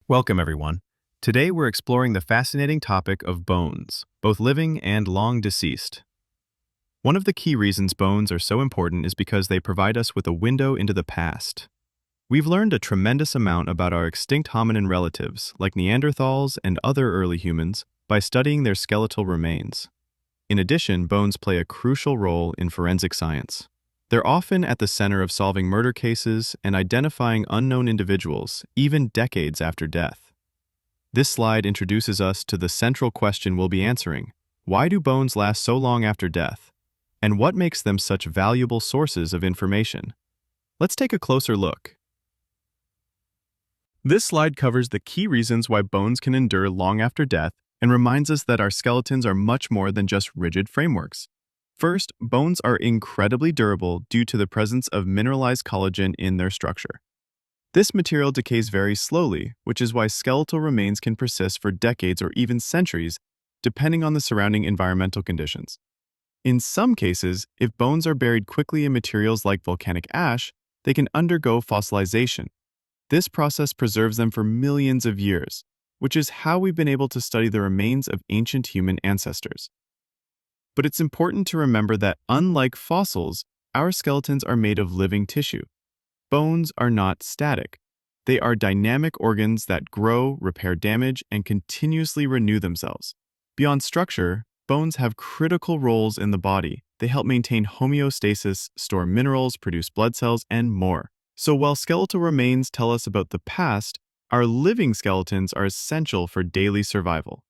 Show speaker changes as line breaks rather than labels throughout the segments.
Welcome, everyone. Today we're exploring the fascinating topic of bones, both living and long deceased. One of the key reasons bones are so important is because they provide us with a window into the past. We've learned a tremendous amount about our extinct hominin relatives, like Neanderthals and other early humans, by studying their skeletal remains. In addition, bones play a crucial role in forensic science. They're often at the center of solving murder cases and identifying unknown individuals, even decades after death. This slide introduces us to the central question we'll be answering: why do bones last so long after death? And what makes them such valuable sources of information? Let's take a closer look. This slide covers the key reasons why bones can endure long after death and reminds us that our skeletons are much more than just rigid frameworks. First, bones are incredibly durable due to the presence of mineralized collagen in their structure. This material decays very slowly, which is why skeletal remains can persist for decades or even centuries, depending on the surrounding environmental conditions. In some cases, if bones are buried quickly in materials like volcanic ash, they can undergo fossilization. This process preserves them for millions of years, which is how we've been able to study the remains of ancient human ancestors. But it's important to remember that, unlike fossils, our skeletons are made of living tissue. Bones are not static. They are dynamic organs that grow, repair damage, and continuously renew themselves. Beyond structure, bones have critical roles in the body. They help maintain homeostasis, store minerals, produce blood cells, and more. So while skeletal remains tell us about the past, our living skeletons are essential for daily survival.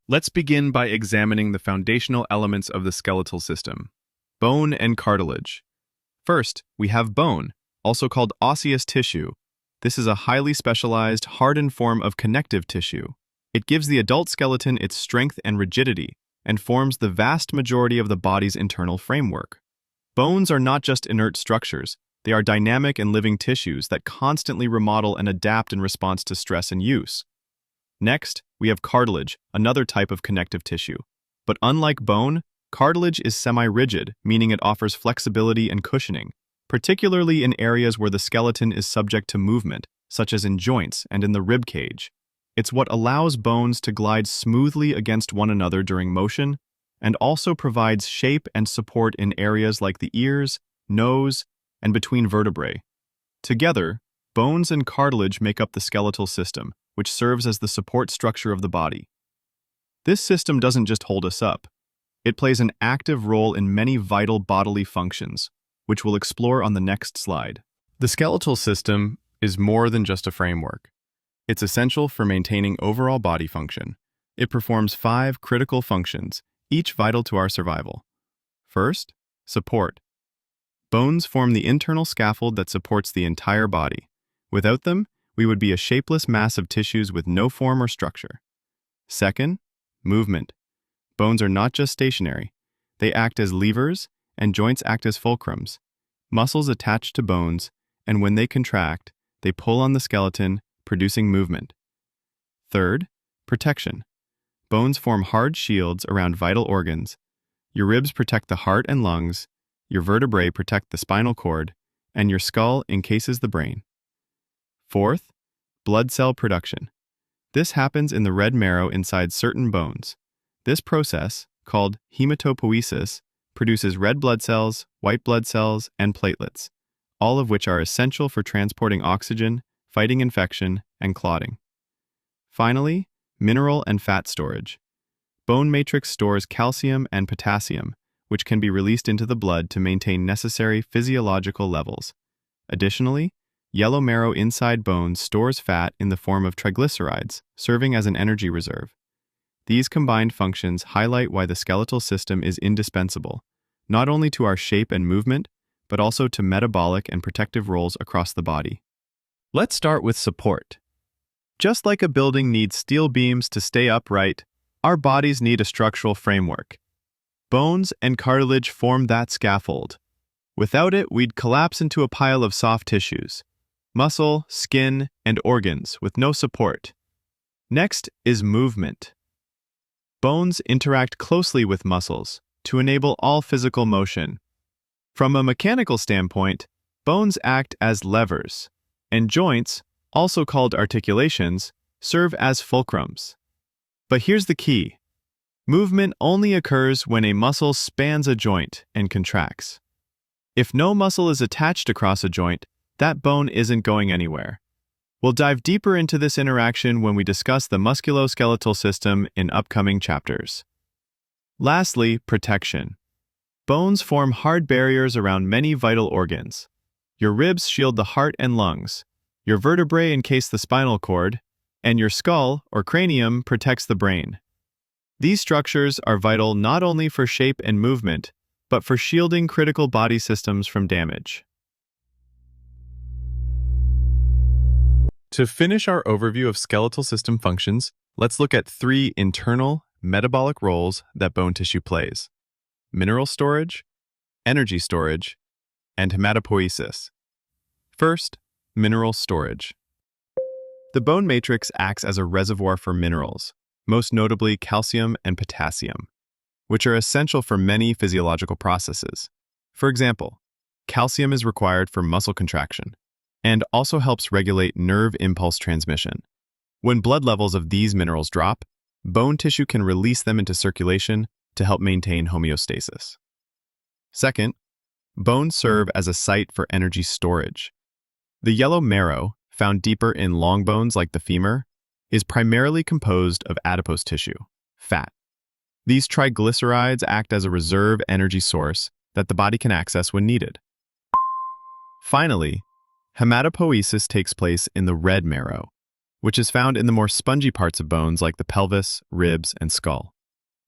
Let's begin by examining the foundational elements of the skeletal system: bone and cartilage. First, we have bone, also called osseous tissue. This is a highly specialized, hardened form of connective tissue. It gives the adult skeleton its strength and rigidity, and forms the vast majority of the body's internal framework. Bones are not just inert structures. They are dynamic and living tissues that constantly remodel and adapt in response to stress and use. Next, we have cartilage, another type of connective tissue. But unlike bone, cartilage is semi-rigid, meaning it offers flexibility and cushioning, particularly in areas where the skeleton is subject to movement, such as in joints and in the rib cage. It's what allows bones to glide smoothly against one another during motion, and also provides shape and support in areas like the ears, nose, and between vertebrae. Together, bones and cartilage make up the skeletal system, which serves as the support structure of the body. This system doesn't just hold us up. It plays an active role in many vital bodily functions, which we'll explore on the next slide. The skeletal system is more than just a framework. It's essential for maintaining overall body function. It performs 5 critical functions, each vital to our survival. First, support. Bones form the internal scaffold that supports the entire body. Without them, we would be a shapeless mass of tissues with no form or structure. Second, movement. Bones are not just stationary. They act as levers, and joints act as fulcrums. Muscles attach to bones, and when they contract, they pull on the skeleton, producing movement. Third, protection. Bones form hard shields around vital organs. Your ribs protect the heart and lungs, your vertebrae protect the spinal cord, and your skull encases the brain. Fourth, blood cell production. This happens in the red marrow inside certain bones. This process, called hematopoiesis, produces red blood cells, white blood cells, and platelets, all of which are essential for transporting oxygen, fighting infection, and clotting. Finally, mineral and fat storage. Bone matrix stores calcium and potassium, which can be released into the blood to maintain necessary physiological levels. Additionally, yellow marrow inside bones stores fat in the form of triglycerides, serving as an energy reserve. These combined functions highlight why the skeletal system is indispensable, not only to our shape and movement, but also to metabolic and protective roles across the body. Let's start with support. Just like a building needs steel beams to stay upright, our bodies need a structural framework. Bones and cartilage form that scaffold. Without it, we'd collapse into a pile of soft tissues: muscle, skin, and organs with no support. Next is movement. Bones interact closely with muscles to enable all physical motion. From a mechanical standpoint, bones act as levers, and joints, also called articulations, serve as fulcrums. But here's the key. Movement only occurs when a muscle spans a joint and contracts. If no muscle is attached across a joint, that bone isn't going anywhere. We'll dive deeper into this interaction when we discuss the musculoskeletal system in upcoming chapters. Lastly, protection. Bones form hard barriers around many vital organs. Your ribs shield the heart and lungs, your vertebrae encase the spinal cord, and your skull, or cranium, protects the brain. These structures are vital not only for shape and movement, but for shielding critical body systems from damage. To finish our overview of skeletal system functions, let's look at 3 internal, metabolic roles that bone tissue plays: mineral storage, energy storage, and hematopoiesis. First, mineral storage. The bone matrix acts as a reservoir for minerals, most notably calcium and potassium, which are essential for many physiological processes. For example, calcium is required for muscle contraction and also helps regulate nerve impulse transmission. When blood levels of these minerals drop, bone tissue can release them into circulation to help maintain homeostasis. Second, bones serve as a site for energy storage. The yellow marrow, found deeper in long bones like the femur, is primarily composed of adipose tissue, fat. These triglycerides act as a reserve energy source that the body can access when needed. Finally, hematopoiesis takes place in the red marrow, which is found in the more spongy parts of bones like the pelvis, ribs, and skull.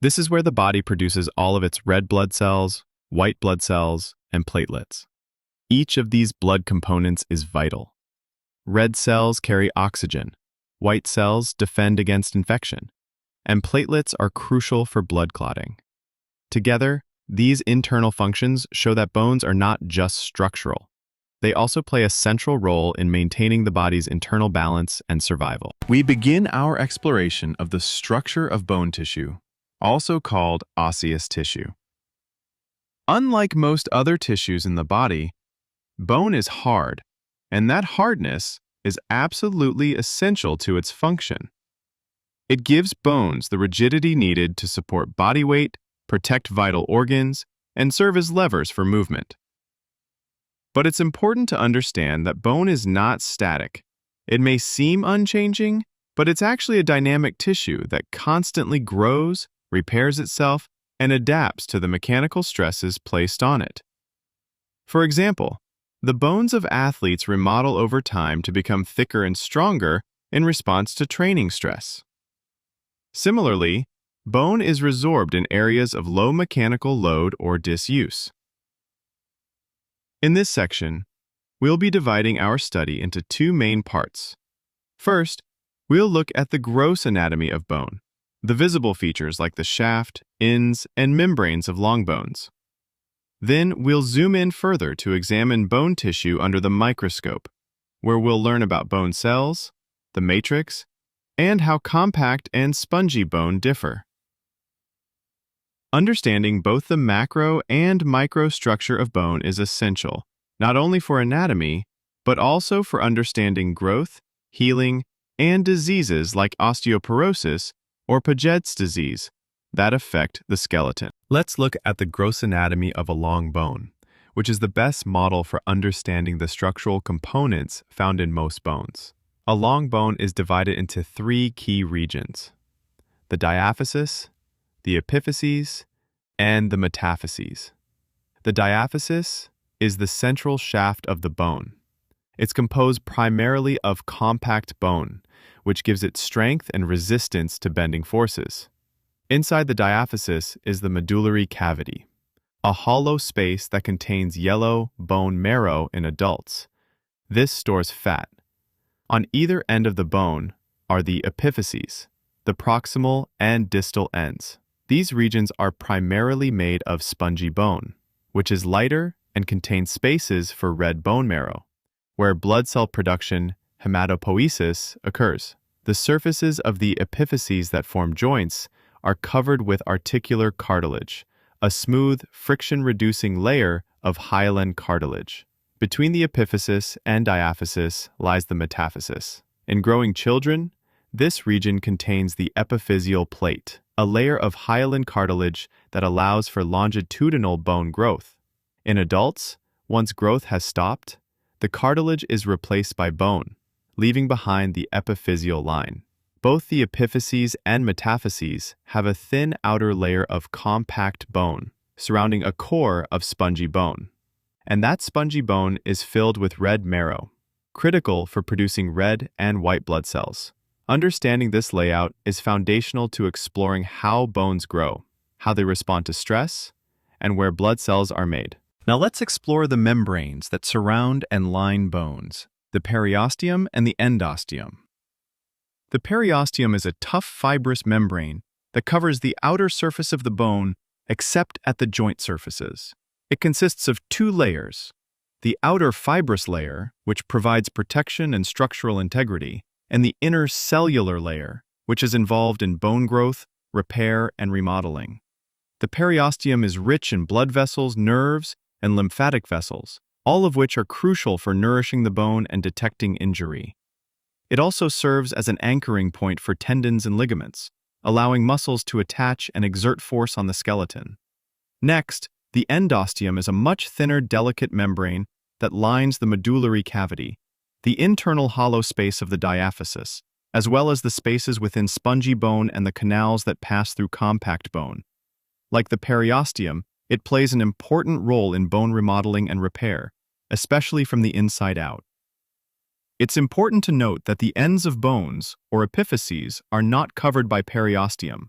This is where the body produces all of its red blood cells, white blood cells, and platelets. Each of these blood components is vital. Red cells carry oxygen, white cells defend against infection, and platelets are crucial for blood clotting. Together, these internal functions show that bones are not just structural. They also play a central role in maintaining the body's internal balance and survival. We begin our exploration of the structure of bone tissue, also called osseous tissue. Unlike most other tissues in the body, bone is hard, and that hardness is absolutely essential to its function. It gives bones the rigidity needed to support body weight, protect vital organs, and serve as levers for movement. But it's important to understand that bone is not static. It may seem unchanging, but it's actually a dynamic tissue that constantly grows, repairs itself, and adapts to the mechanical stresses placed on it. For example, the bones of athletes remodel over time to become thicker and stronger in response to training stress. Similarly, bone is resorbed in areas of low mechanical load or disuse. In this section, we'll be dividing our study into 2 main parts. First, we'll look at the gross anatomy of bone, the visible features like the shaft, ends, and membranes of long bones. Then we'll zoom in further to examine bone tissue under the microscope, where we'll learn about bone cells, the matrix, and how compact and spongy bone differ. Understanding both the macro and microstructure of bone is essential, not only for anatomy, but also for understanding growth, healing, and diseases like osteoporosis or Paget's disease that affect the skeleton. Let's look at the gross anatomy of a long bone, which is the best model for understanding the structural components found in most bones. A long bone is divided into 3 key regions: the diaphysis, the epiphyses, and the metaphyses. The diaphysis is the central shaft of the bone. It's composed primarily of compact bone, which gives it strength and resistance to bending forces. Inside the diaphysis is the medullary cavity, a hollow space that contains yellow bone marrow in adults. This stores fat. On either end of the bone are the epiphyses, the proximal and distal ends. These regions are primarily made of spongy bone, which is lighter and contains spaces for red bone marrow, where blood cell production, hematopoiesis, occurs. The surfaces of the epiphyses that form joints are covered with articular cartilage, a smooth, friction-reducing layer of hyaline cartilage. Between the epiphysis and diaphysis lies the metaphysis, In growing children, this region contains the epiphyseal plate, a layer of hyaline cartilage that allows for longitudinal bone growth. In adults, once growth has stopped, the cartilage is replaced by bone, leaving behind the epiphyseal line. Both the epiphyses and metaphyses have a thin outer layer of compact bone, surrounding a core of spongy bone. And that spongy bone is filled with red marrow, critical for producing red and white blood cells. Understanding this layout is foundational to exploring how bones grow, how they respond to stress, and where blood cells are made. Now let's explore the membranes that surround and line bones, the periosteum and the endosteum. The periosteum is a tough fibrous membrane that covers the outer surface of the bone except at the joint surfaces. It consists of two layers: the outer fibrous layer, which provides protection and structural integrity, and the inner cellular layer, which is involved in bone growth, repair, and remodeling. The periosteum is rich in blood vessels, nerves, and lymphatic vessels, all of which are crucial for nourishing the bone and detecting injury. It also serves as an anchoring point for tendons and ligaments, allowing muscles to attach and exert force on the skeleton. Next, the endosteum is a much thinner, delicate membrane that lines the medullary cavity, the internal hollow space of the diaphysis, as well as the spaces within spongy bone and the canals that pass through compact bone. Like the periosteum, it plays an important role in bone remodeling and repair, especially from the inside out. It's important to note that the ends of bones, or epiphyses, are not covered by periosteum.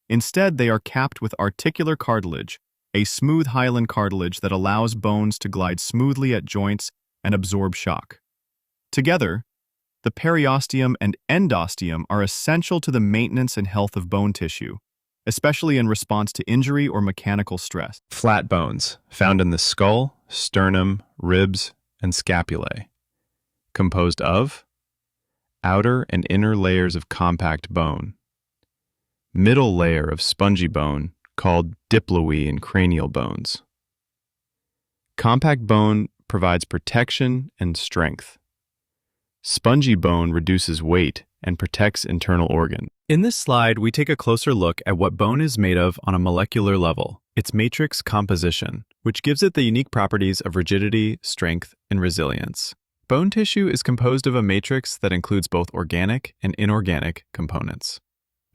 Instead, they are capped with articular cartilage, a smooth hyaline cartilage that allows bones to glide smoothly at joints and absorb shock. Together, the periosteum and endosteum are essential to the maintenance and health of bone tissue, especially in response to injury or mechanical stress. Flat bones, found in the skull, sternum, ribs, and scapulae. Composed of outer and inner layers of compact bone, middle layer of spongy bone called diploe in cranial bones. Compact bone provides protection and strength. Spongy bone reduces weight and protects internal organs. In this slide, we take a closer look at what bone is made of on a molecular level, its matrix composition, which gives it the unique properties of rigidity, strength, and resilience. Bone tissue is composed of a matrix that includes both organic and inorganic components.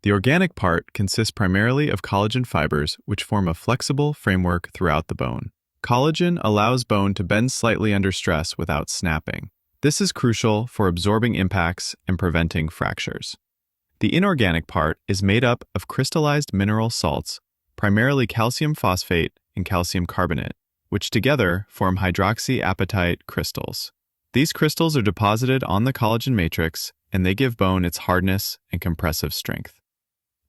The organic part consists primarily of collagen fibers, which form a flexible framework throughout the bone. Collagen allows bone to bend slightly under stress without snapping. This is crucial for absorbing impacts and preventing fractures. The inorganic part is made up of crystallized mineral salts, primarily calcium phosphate and calcium carbonate, which together form hydroxyapatite crystals. These crystals are deposited on the collagen matrix, and they give bone its hardness and compressive strength.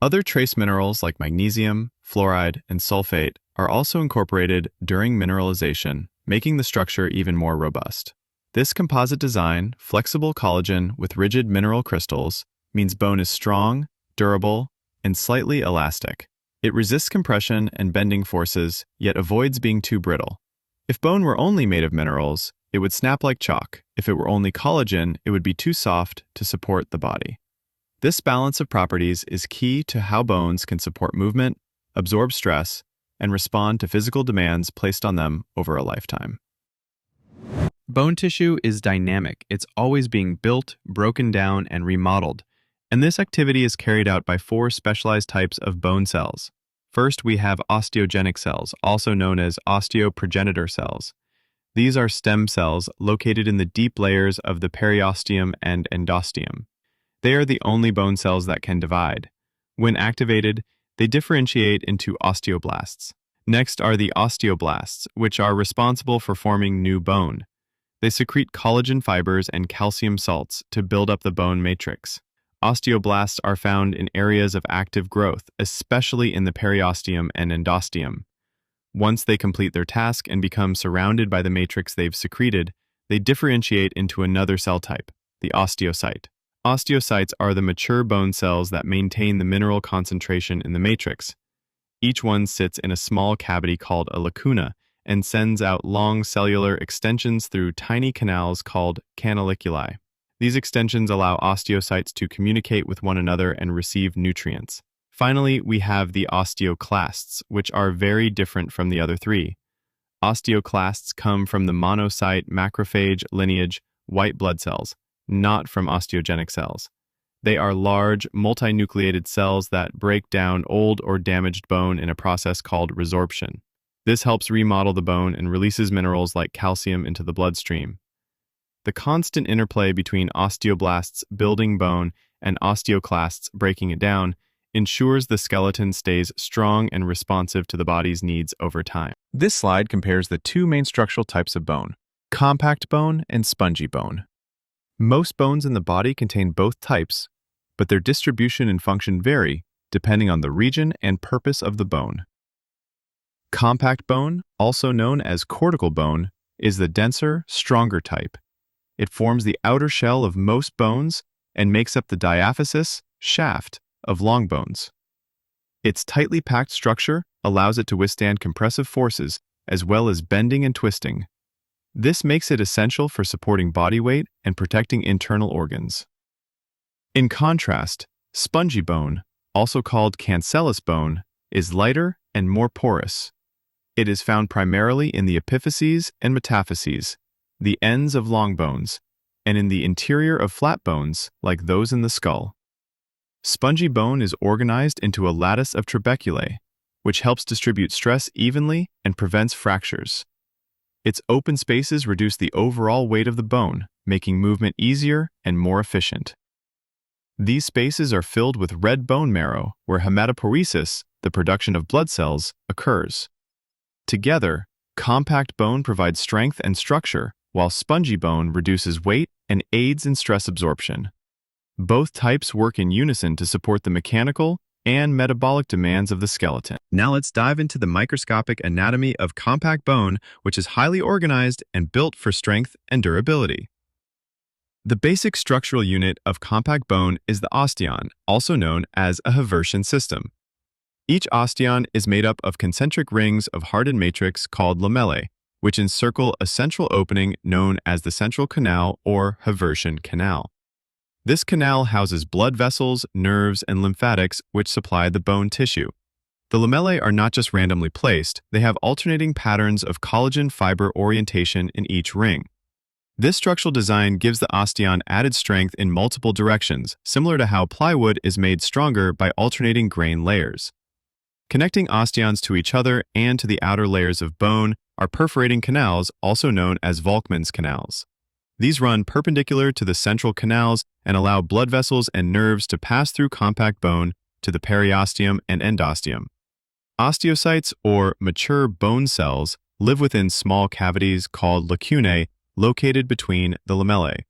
Other trace minerals like magnesium, fluoride, and sulfate are also incorporated during mineralization, making the structure even more robust. This composite design, flexible collagen with rigid mineral crystals, means bone is strong, durable, and slightly elastic. It resists compression and bending forces, yet avoids being too brittle. If bone were only made of minerals, it would snap like chalk. If it were only collagen, it would be too soft to support the body. This balance of properties is key to how bones can support movement, absorb stress, and respond to physical demands placed on them over a lifetime. Bone tissue is dynamic. It's always being built, broken down, and remodeled. And this activity is carried out by 4 specialized types of bone cells. First, we have osteogenic cells, also known as osteoprogenitor cells. These are stem cells located in the deep layers of the periosteum and endosteum. They are the only bone cells that can divide. When activated, they differentiate into osteoblasts. Next are the osteoblasts, which are responsible for forming new bone. They secrete collagen fibers and calcium salts to build up the bone matrix. Osteoblasts are found in areas of active growth, especially in the periosteum and endosteum. Once they complete their task and become surrounded by the matrix they've secreted, they differentiate into another cell type, the osteocyte. Osteocytes are the mature bone cells that maintain the mineral concentration in the matrix. Each one sits in a small cavity called a lacuna and sends out long cellular extensions through tiny canals called canaliculi. These extensions allow osteocytes to communicate with one another and receive nutrients. Finally, we have the osteoclasts, which are very different from the other three. Osteoclasts come from the monocyte macrophage lineage white blood cells, not from osteogenic cells. They are large, multinucleated cells that break down old or damaged bone in a process called resorption. This helps remodel the bone and releases minerals like calcium into the bloodstream. The constant interplay between osteoblasts building bone and osteoclasts breaking it down ensures the skeleton stays strong and responsive to the body's needs over time. This slide compares the two main structural types of bone, compact bone and spongy bone. Most bones in the body contain both types, but their distribution and function vary depending on the region and purpose of the bone. Compact bone, also known as cortical bone, is the denser, stronger type. It forms the outer shell of most bones and makes up the diaphysis, shaft, of long bones. Its tightly packed structure allows it to withstand compressive forces as well as bending and twisting. This makes it essential for supporting body weight and protecting internal organs. In contrast, spongy bone, also called cancellous bone, is lighter and more porous. It is found primarily in the epiphyses and metaphyses, the ends of long bones, and in the interior of flat bones like those in the skull. Spongy bone is organized into a lattice of trabeculae, which helps distribute stress evenly and prevents fractures. Its open spaces reduce the overall weight of the bone, making movement easier and more efficient. These spaces are filled with red bone marrow, where hematopoiesis, the production of blood cells, occurs. Together, compact bone provides strength and structure, while spongy bone reduces weight and aids in stress absorption. Both types work in unison to support the mechanical and metabolic demands of the skeleton. Now let's dive into the microscopic anatomy of compact bone, which is highly organized and built for strength and durability. The basic structural unit of compact bone is the osteon, also known as a Haversian system. Each osteon is made up of concentric rings of hardened matrix called lamellae, which encircle a central opening known as the central canal or Haversian canal. This canal houses blood vessels, nerves, and lymphatics which supply the bone tissue. The lamellae are not just randomly placed, they have alternating patterns of collagen fiber orientation in each ring. This structural design gives the osteon added strength in multiple directions, similar to how plywood is made stronger by alternating grain layers. Connecting osteons to each other and to the outer layers of bone are perforating canals, also known as Volkmann's canals. These run perpendicular to the central canals and allow blood vessels and nerves to pass through compact bone to the periosteum and endosteum. Osteocytes, or mature bone cells, live within small cavities called lacunae located between the lamellae.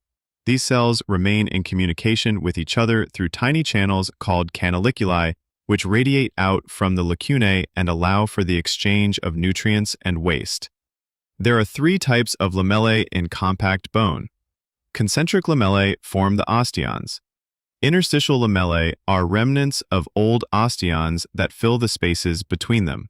These cells remain in communication with each other through tiny channels called canaliculi, which radiate out from the lacunae and allow for the exchange of nutrients and waste. There are three types of lamellae in compact bone. Concentric lamellae form the osteons. Interstitial lamellae are remnants of old osteons that fill the spaces between them.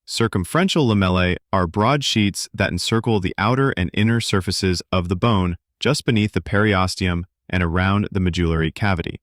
Circumferential lamellae are broad sheets that encircle the outer and inner surfaces of the bone just beneath the periosteum and around the medullary cavity.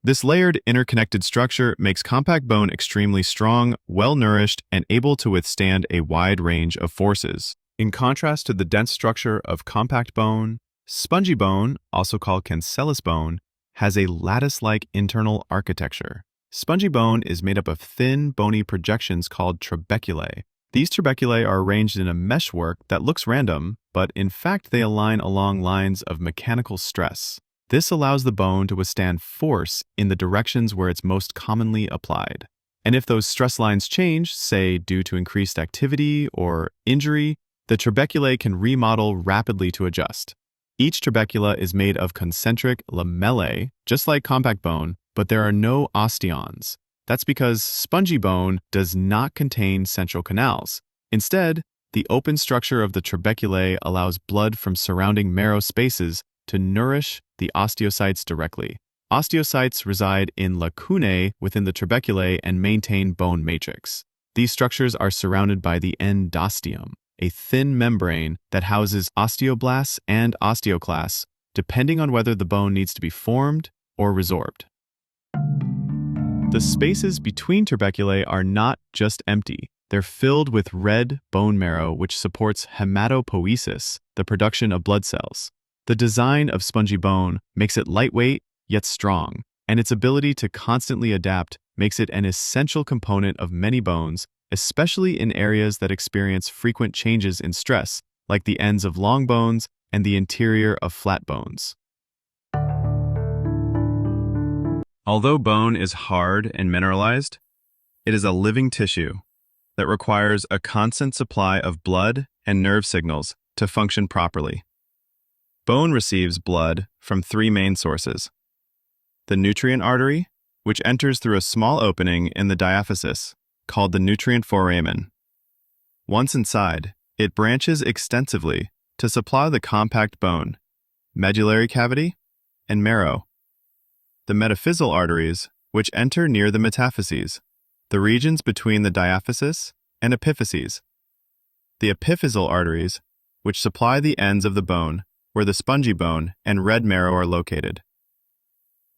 This layered, interconnected structure makes compact bone extremely strong, well-nourished, and able to withstand a wide range of forces. In contrast to the dense structure of compact bone, spongy bone, also called cancellous bone, has a lattice-like internal architecture. Spongy bone is made up of thin, bony projections called trabeculae. These trabeculae are arranged in a meshwork that looks random, but in fact they align along lines of mechanical stress. This allows the bone to withstand force in the directions where it's most commonly applied. And if those stress lines change, say due to increased activity or injury, the trabeculae can remodel rapidly to adjust. Each trabecula is made of concentric lamellae, just like compact bone, but there are no osteons. That's because spongy bone does not contain central canals. Instead, the open structure of the trabeculae allows blood from surrounding marrow spaces to nourish the osteocytes directly. Osteocytes reside in lacunae within the trabeculae and maintain bone matrix. These structures are surrounded by the endosteum, a thin membrane that houses osteoblasts and osteoclasts, depending on whether the bone needs to be formed or resorbed. The spaces between tuberculae are not just empty. They're filled with red bone marrow, which supports hematopoiesis, the production of blood cells. The design of spongy bone makes it lightweight yet strong, and its ability to constantly adapt makes it an essential component of many bones, especially in areas that experience frequent changes in stress, like the ends of long bones and the interior of flat bones. Although bone is hard and mineralized, it is a living tissue that requires a constant supply of blood and nerve signals to function properly. Bone receives blood from three main sources: the nutrient artery, which enters through a small opening in the diaphysis, called the nutrient foramen. Once inside, it branches extensively to supply the compact bone, medullary cavity, and marrow. The metaphyseal arteries, which enter near the metaphyses, the regions between the diaphysis and epiphyses. The epiphyseal arteries, which supply the ends of the bone, where the spongy bone and red marrow are located.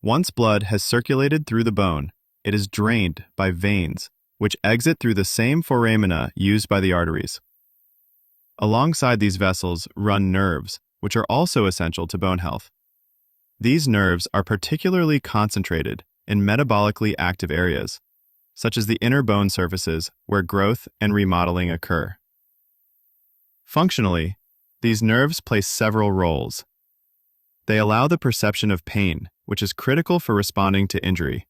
Once blood has circulated through the bone, it is drained by veins, which exit through the same foramina used by the arteries. Alongside these vessels run nerves, which are also essential to bone health. These nerves are particularly concentrated in metabolically active areas, such as the inner bone surfaces where growth and remodeling occur. Functionally, these nerves play several roles. They allow the perception of pain, which is critical for responding to injury.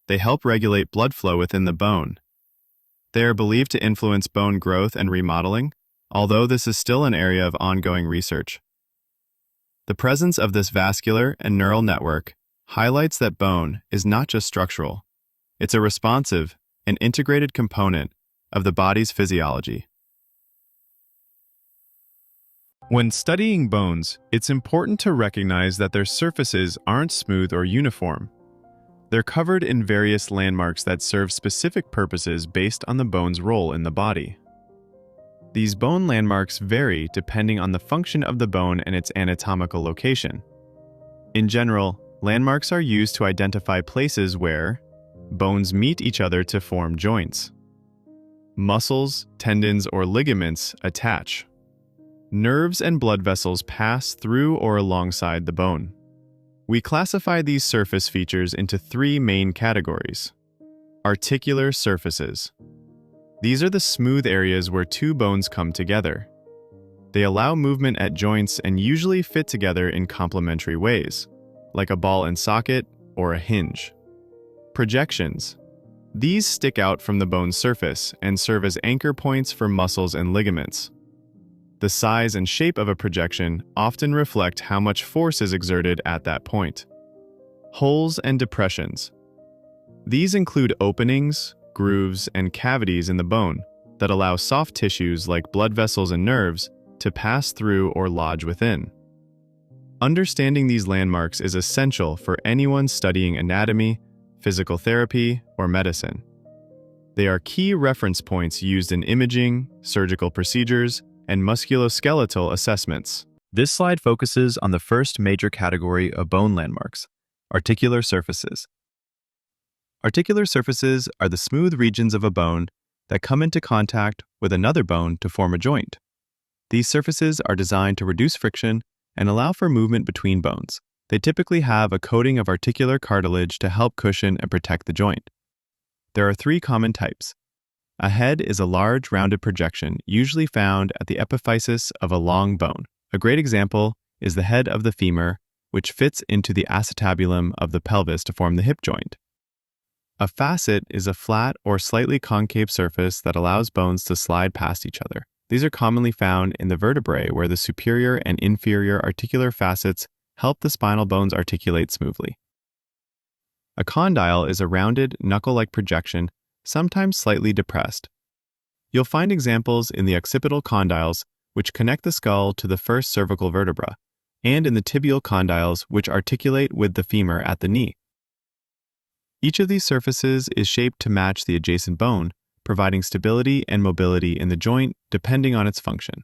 They help regulate blood flow within the bone. They are believed to influence bone growth and remodeling, although this is still an area of ongoing research. The presence of this vascular and neural network highlights that bone is not just structural. It's a responsive and integrated component of the body's physiology. When studying bones, it's important to recognize that their surfaces aren't smooth or uniform. They're covered in various landmarks that serve specific purposes based on the bone's role in the body. These bone landmarks vary depending on the function of the bone and its anatomical location. In general, landmarks are used to identify places where bones meet each other to form joints. Muscles, tendons, or ligaments attach. Nerves and blood vessels pass through or alongside the bone. We classify these surface features into three main categories. Articular surfaces. These are the smooth areas where two bones come together. They allow movement at joints and usually fit together in complementary ways, like a ball and socket or a hinge. Projections. These stick out from the bone's surface and serve as anchor points for muscles and ligaments. The size and shape of a projection often reflect how much force is exerted at that point. Holes and depressions. These include openings, grooves, and cavities in the bone that allow soft tissues like blood vessels and nerves to pass through or lodge within. Understanding these landmarks is essential for anyone studying anatomy, physical therapy, or medicine. They are key reference points used in imaging, surgical procedures, and musculoskeletal assessments. This slide focuses on the first major category of bone landmarks, articular surfaces. Articular surfaces are the smooth regions of a bone that come into contact with another bone to form a joint. These surfaces are designed to reduce friction and allow for movement between bones. They typically have a coating of articular cartilage to help cushion and protect the joint. There are three common types. A head is a large, rounded projection, usually found at the epiphysis of a long bone. A great example is the head of the femur, which fits into the acetabulum of the pelvis to form the hip joint. A facet is a flat or slightly concave surface that allows bones to slide past each other. These are commonly found in the vertebrae, where the superior and inferior articular facets help the spinal bones articulate smoothly. A condyle is a rounded, knuckle-like projection, sometimes slightly depressed. You'll find examples in the occipital condyles, which connect the skull to the first cervical vertebra, and in the tibial condyles, which articulate with the femur at the knee. Each of these surfaces is shaped to match the adjacent bone, providing stability and mobility in the joint depending on its function.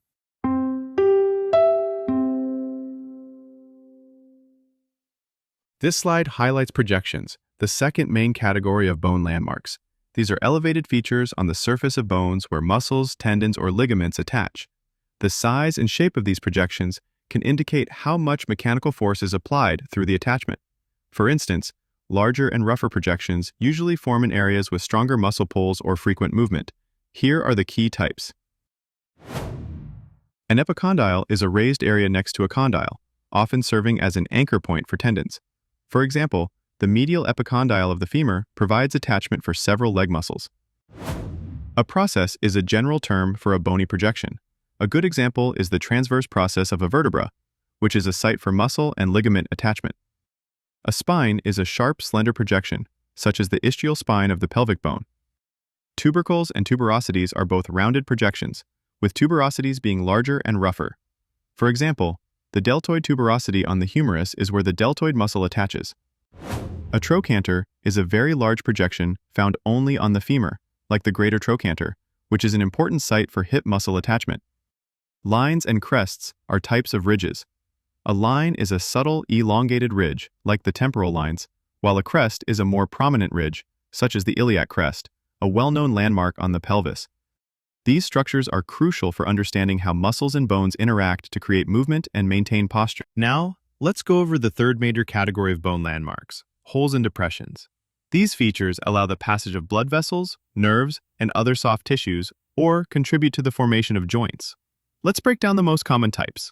This slide highlights projections, the second main category of bone landmarks. These are elevated features on the surface of bones where muscles, tendons, or ligaments attach. The size and shape of these projections can indicate how much mechanical force is applied through the attachment. For instance, larger and rougher projections usually form in areas with stronger muscle pulls or frequent movement. Here are the key types. An epicondyle is a raised area next to a condyle, often serving as an anchor point for tendons. For example, the medial epicondyle of the femur provides attachment for several leg muscles. A process is a general term for a bony projection. A good example is the transverse process of a vertebra, which is a site for muscle and ligament attachment. A spine is a sharp, slender projection, such as the ischial spine of the pelvic bone. Tubercles and tuberosities are both rounded projections, with tuberosities being larger and rougher. For example, the deltoid tuberosity on the humerus is where the deltoid muscle attaches. A trochanter is a very large projection found only on the femur, like the greater trochanter, which is an important site for hip muscle attachment. Lines and crests are types of ridges. A line is a subtle, elongated ridge, like the temporal lines, while a crest is a more prominent ridge, such as the iliac crest, a well-known landmark on the pelvis. These structures are crucial for understanding how muscles and bones interact to create movement and maintain posture. Now, let's go over the third major category of bone landmarks, holes and depressions. These features allow the passage of blood vessels, nerves, and other soft tissues, or contribute to the formation of joints. Let's break down the most common types.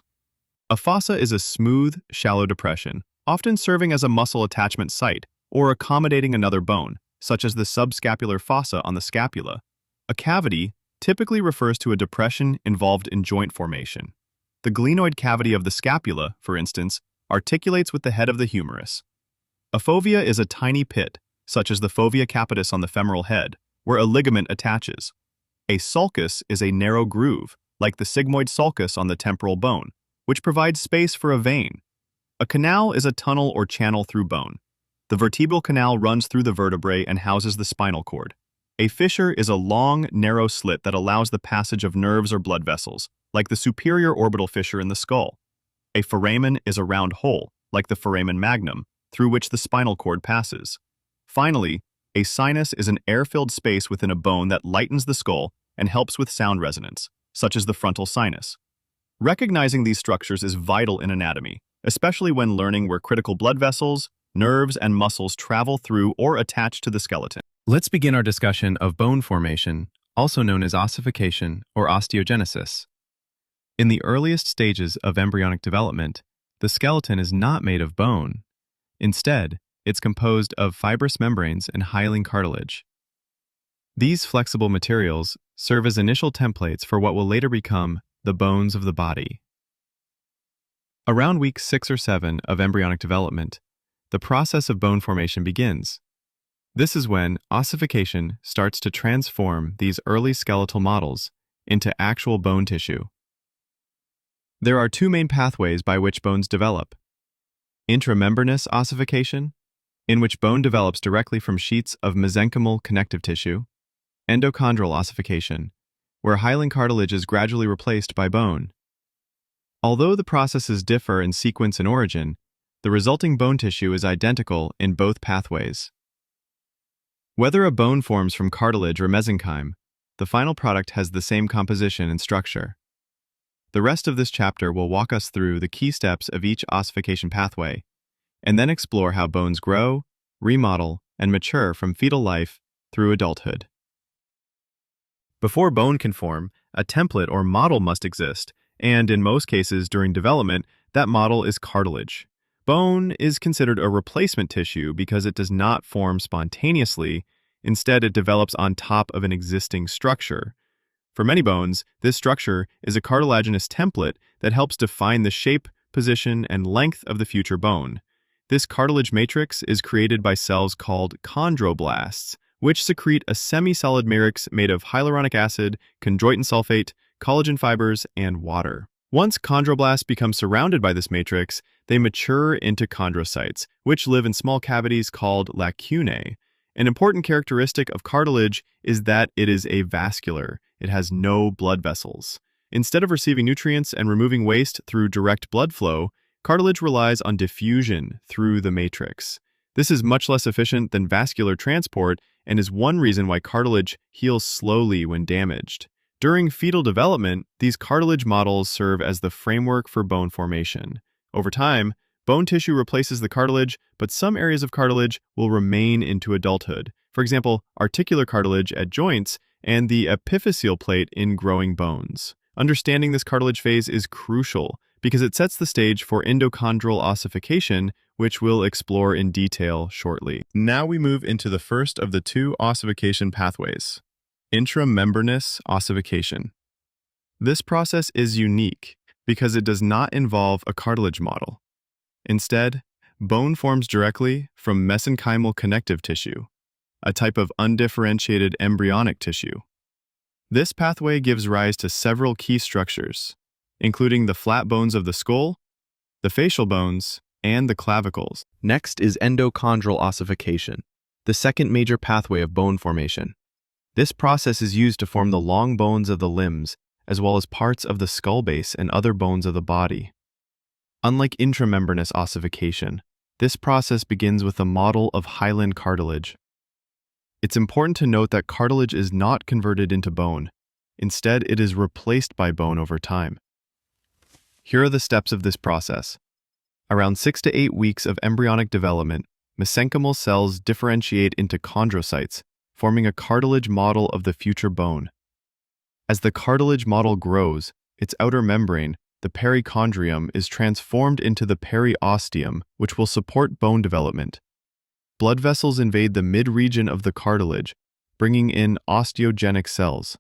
A fossa is a smooth, shallow depression, often serving as a muscle attachment site or accommodating another bone, such as the subscapular fossa on the scapula. A cavity typically refers to a depression involved in joint formation. The glenoid cavity of the scapula, for instance, articulates with the head of the humerus. A fovea is a tiny pit, such as the fovea capitis on the femoral head, where a ligament attaches. A sulcus is a narrow groove, like the sigmoid sulcus on the temporal bone, which provides space for a vein. A canal is a tunnel or channel through bone. The vertebral canal runs through the vertebrae and houses the spinal cord. A fissure is a long, narrow slit that allows the passage of nerves or blood vessels, like the superior orbital fissure in the skull. A foramen is a round hole, like the foramen magnum, through which the spinal cord passes. Finally, a sinus is an air-filled space within a bone that lightens the skull and helps with sound resonance, such as the frontal sinus. Recognizing these structures is vital in anatomy, especially when learning where critical blood vessels, nerves, and muscles travel through or attach to the skeleton. Let's begin our discussion of bone formation, also known as ossification or osteogenesis. In the earliest stages of embryonic development, the skeleton is not made of bone. Instead, it's composed of fibrous membranes and hyaline cartilage. These flexible materials serve as initial templates for what will later become the bones of the body. Around week 6 or 7 of embryonic development, the process of bone formation begins. This is when ossification starts to transform these early skeletal models into actual bone tissue. There are 2 main pathways by which bones develop. Intramembranous ossification, in which bone develops directly from sheets of mesenchymal connective tissue. Endochondral ossification, where hyaline cartilage is gradually replaced by bone. Although the processes differ in sequence and origin, the resulting bone tissue is identical in both pathways. Whether a bone forms from cartilage or mesenchyme, the final product has the same composition and structure. The rest of this chapter will walk us through the key steps of each ossification pathway, and then explore how bones grow, remodel, and mature from fetal life through adulthood. Before bone can form, a template or model must exist, and in most cases during development, that model is cartilage. Bone is considered a replacement tissue because it does not form spontaneously. Instead, it develops on top of an existing structure. For many bones, this structure is a cartilaginous template that helps define the shape, position, and length of the future bone. This cartilage matrix is created by cells called chondroblasts, which secrete a semi-solid matrix made of hyaluronic acid, chondroitin sulfate, collagen fibers, and water. Once chondroblasts become surrounded by this matrix, they mature into chondrocytes, which live in small cavities called lacunae. An important characteristic of cartilage is that it is avascular. It has no blood vessels. Instead of receiving nutrients and removing waste through direct blood flow, cartilage relies on diffusion through the matrix. This is much less efficient than vascular transport and is one reason why cartilage heals slowly when damaged. During fetal development, these cartilage models serve as the framework for bone formation. Over time, bone tissue replaces the cartilage, but some areas of cartilage will remain into adulthood. For example, articular cartilage at joints and the epiphyseal plate in growing bones. Understanding this cartilage phase is crucial because it sets the stage for endochondral ossification, which we'll explore in detail shortly. Now we move into the first of the two ossification pathways, intramembranous ossification. This process is unique because it does not involve a cartilage model. Instead, bone forms directly from mesenchymal connective tissue, a type of undifferentiated embryonic tissue. This pathway gives rise to several key structures, including the flat bones of the skull, the facial bones, and the clavicles. Next is endochondral ossification, the second major pathway of bone formation. This process is used to form the long bones of the limbs, as well as parts of the skull base and other bones of the body. Unlike intramembranous ossification, this process begins with a model of hyaline cartilage. It's important to note that cartilage is not converted into bone. Instead, it is replaced by bone over time. Here are the steps of this process. Around 6 to 8 weeks of embryonic development, mesenchymal cells differentiate into chondrocytes, forming a cartilage model of the future bone. As the cartilage model grows, its outer membrane, the perichondrium, is transformed into the periosteum, which will support bone development. Blood vessels invade the mid-region of the cartilage, bringing in osteogenic cells.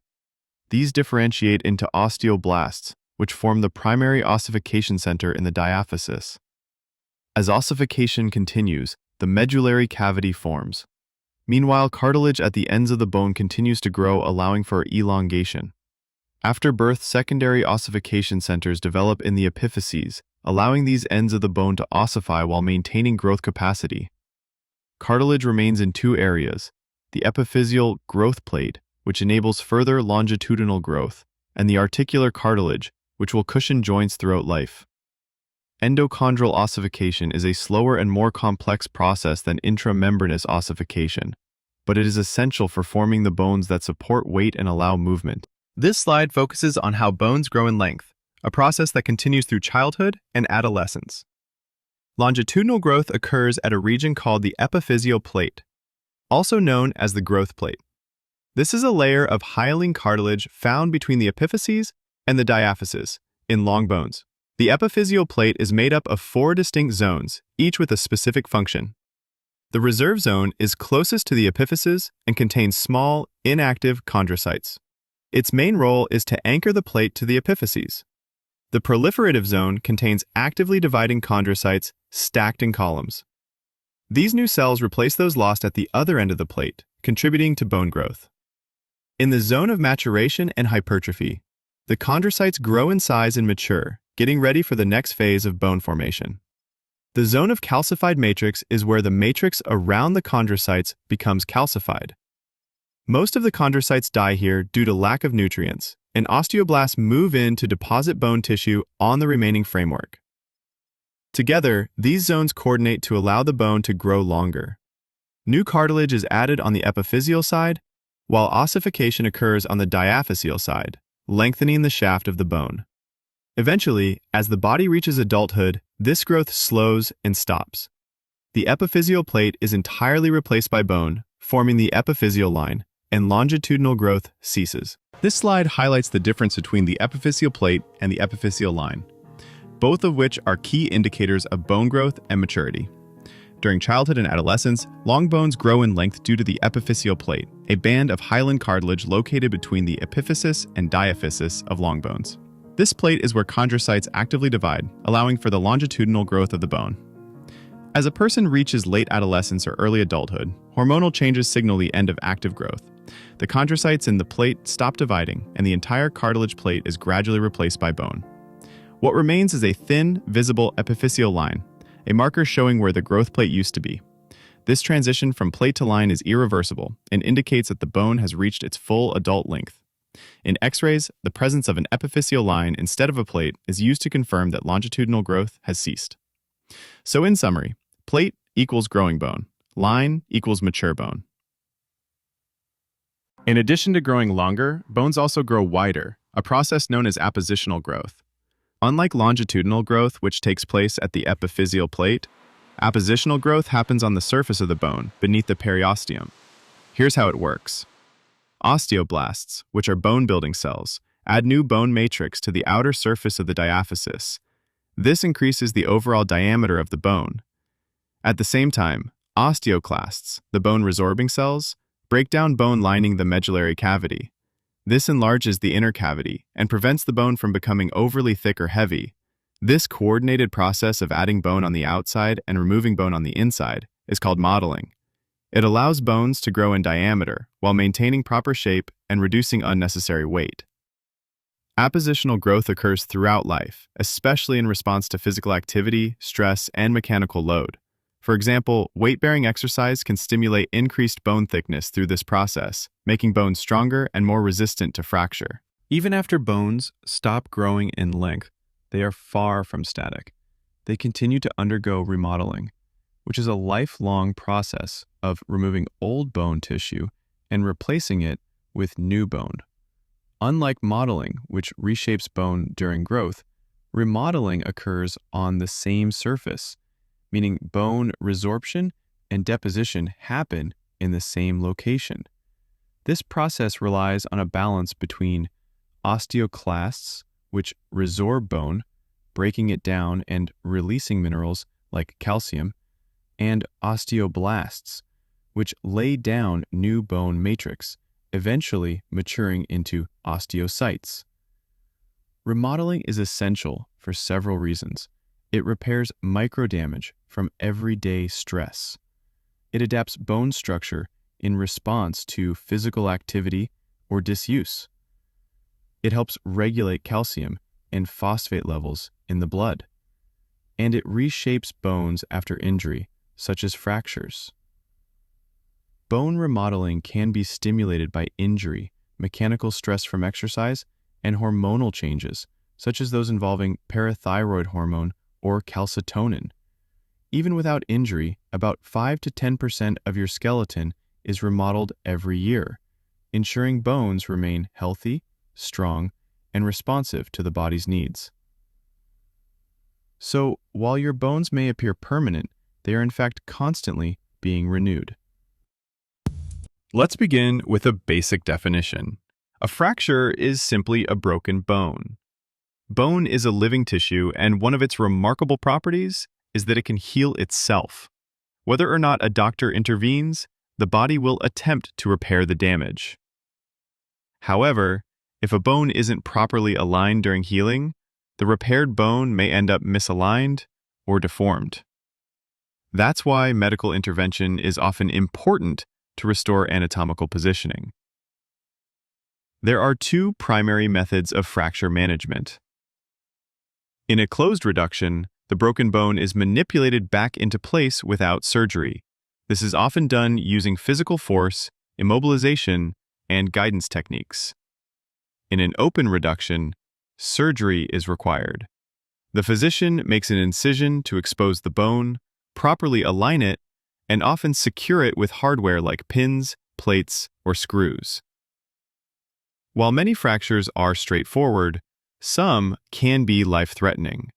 These differentiate into osteoblasts, which form the primary ossification center in the diaphysis. As ossification continues, the medullary cavity forms. Meanwhile, cartilage at the ends of the bone continues to grow, allowing for elongation. After birth, secondary ossification centers develop in the epiphyses, allowing these ends of the bone to ossify while maintaining growth capacity. Cartilage remains in two areas, the epiphyseal growth plate, which enables further longitudinal growth, and the articular cartilage, which will cushion joints throughout life. Endochondral ossification is a slower and more complex process than intramembranous ossification, but it is essential for forming the bones that support weight and allow movement. This slide focuses on how bones grow in length, a process that continues through childhood and adolescence. Longitudinal growth occurs at a region called the epiphyseal plate, also known as the growth plate. This is a layer of hyaline cartilage found between the epiphyses and the diaphysis in long bones. The epiphyseal plate is made up of 4 distinct zones, each with a specific function. The reserve zone is closest to the epiphyses and contains small, inactive chondrocytes. Its main role is to anchor the plate to the epiphyses. The proliferative zone contains actively dividing chondrocytes stacked in columns. These new cells replace those lost at the other end of the plate, contributing to bone growth. In the zone of maturation and hypertrophy, the chondrocytes grow in size and mature, getting ready for the next phase of bone formation. The zone of calcified matrix is where the matrix around the chondrocytes becomes calcified. Most of the chondrocytes die here due to lack of nutrients, and osteoblasts move in to deposit bone tissue on the remaining framework. Together, these zones coordinate to allow the bone to grow longer. New cartilage is added on the epiphyseal side, while ossification occurs on the diaphyseal side, lengthening the shaft of the bone. Eventually, as the body reaches adulthood, this growth slows and stops. The epiphyseal plate is entirely replaced by bone, forming the epiphyseal line, and longitudinal growth ceases. This slide highlights the difference between the epiphyseal plate and the epiphyseal line, both of which are key indicators of bone growth and maturity. During childhood and adolescence, long bones grow in length due to the epiphyseal plate, a band of hyaline cartilage located between the epiphysis and diaphysis of long bones. This plate is where chondrocytes actively divide, allowing for the longitudinal growth of the bone. As a person reaches late adolescence or early adulthood, hormonal changes signal the end of active growth. The chondrocytes in the plate stop dividing, and the entire cartilage plate is gradually replaced by bone. What remains is a thin, visible epiphyseal line, a marker showing where the growth plate used to be. This transition from plate to line is irreversible and indicates that the bone has reached its full adult length. In X-rays, the presence of an epiphyseal line instead of a plate is used to confirm that longitudinal growth has ceased. So in summary, plate equals growing bone, line equals mature bone. In addition to growing longer, bones also grow wider, a process known as appositional growth. Unlike longitudinal growth, which takes place at the epiphyseal plate, appositional growth happens on the surface of the bone, beneath the periosteum. Here's how it works. Osteoblasts, which are bone-building cells, add new bone matrix to the outer surface of the diaphysis. This increases the overall diameter of the bone. At the same time, osteoclasts, the bone-resorbing cells, break down bone lining the medullary cavity. This enlarges the inner cavity and prevents the bone from becoming overly thick or heavy. This coordinated process of adding bone on the outside and removing bone on the inside is called modeling. It allows bones to grow in diameter while maintaining proper shape and reducing unnecessary weight. Appositional growth occurs throughout life, especially in response to physical activity, stress, and mechanical load. For example, weight-bearing exercise can stimulate increased bone thickness through this process, making bones stronger and more resistant to fracture. Even after bones stop growing in length, they are far from static. They continue to undergo remodeling, which is a lifelong process of removing old bone tissue and replacing it with new bone. Unlike modeling, which reshapes bone during growth, remodeling occurs on the same surface, meaning bone resorption and deposition happen in the same location. This process relies on a balance between osteoclasts, which resorb bone, breaking it down and releasing minerals like calcium, and osteoblasts, which lay down new bone matrix, eventually maturing into osteocytes. Remodeling is essential for several reasons. It repairs microdamage from everyday stress. It adapts bone structure in response to physical activity or disuse. It helps regulate calcium and phosphate levels in the blood. And it reshapes bones after injury, such as fractures. Bone remodeling can be stimulated by injury, mechanical stress from exercise, and hormonal changes, such as those involving parathyroid hormone or calcitonin. Even without injury, about 5 to 10% of your skeleton is remodeled every year, ensuring bones remain healthy, strong, and responsive to the body's needs. So, while your bones may appear permanent, they are in fact constantly being renewed. Let's begin with a basic definition. A fracture is simply a broken bone. Bone is a living tissue, and one of its remarkable properties is that it can heal itself. Whether or not a doctor intervenes, the body will attempt to repair the damage. However, if a bone isn't properly aligned during healing, the repaired bone may end up misaligned or deformed. That's why medical intervention is often important to restore anatomical positioning. There are two primary methods of fracture management. In a closed reduction, the broken bone is manipulated back into place without surgery. This is often done using physical force, immobilization, and guidance techniques. In an open reduction, surgery is required. The physician makes an incision to expose the bone, properly align it, and often secure it with hardware like pins, plates, or screws. While many fractures are straightforward, some can be life-threatening.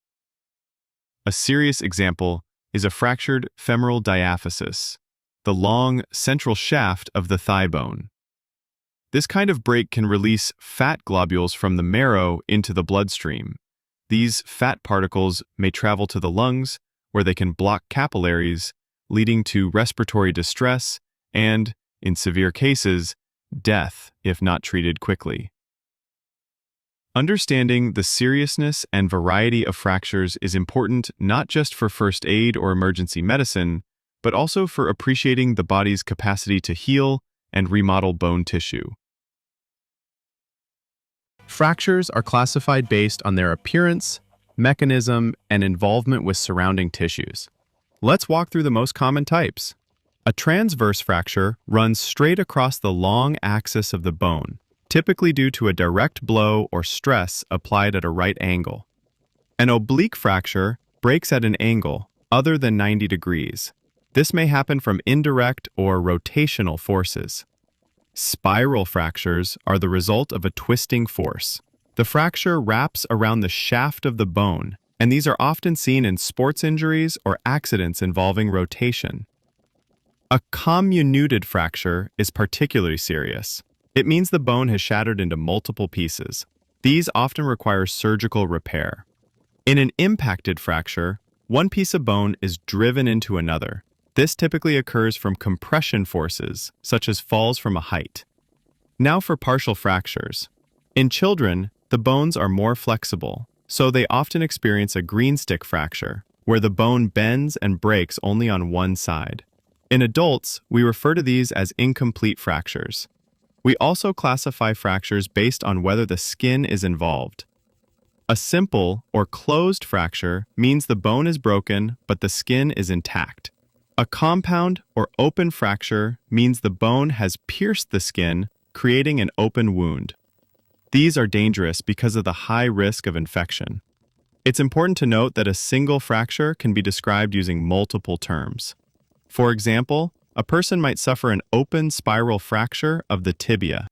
A serious example is a fractured femoral diaphysis, the long central shaft of the thigh bone. This kind of break can release fat globules from the marrow into the bloodstream. These fat particles may travel to the lungs, where they can block capillaries, leading to respiratory distress and, in severe cases, death if not treated quickly. Understanding the seriousness and variety of fractures is important not just for first aid or emergency medicine, but also for appreciating the body's capacity to heal and remodel bone tissue. Fractures are classified based on their appearance, mechanism, and involvement with surrounding tissues. Let's walk through the most common types. A transverse fracture runs straight across the long axis of the bone, typically due to a direct blow or stress applied at a right angle. An oblique fracture breaks at an angle other than 90 degrees. This may happen from indirect or rotational forces. Spiral fractures are the result of a twisting force. The fracture wraps around the shaft of the bone, and these are often seen in sports injuries or accidents involving rotation. A comminuted fracture is particularly serious. It means the bone has shattered into multiple pieces. These often require surgical repair. In an impacted fracture, one piece of bone is driven into another. This typically occurs from compression forces, such as falls from a height. Now for partial fractures. In children, the bones are more flexible, so they often experience a green stick fracture, where the bone bends and breaks only on one side. In adults, we refer to these as incomplete fractures. We also classify fractures based on whether the skin is involved. A simple or closed fracture means the bone is broken, but the skin is intact. A compound or open fracture means the bone has pierced the skin, creating an open wound. These are dangerous because of the high risk of infection. It's important to note that a single fracture can be described using multiple terms. For example, a person might suffer an open spiral fracture of the tibia.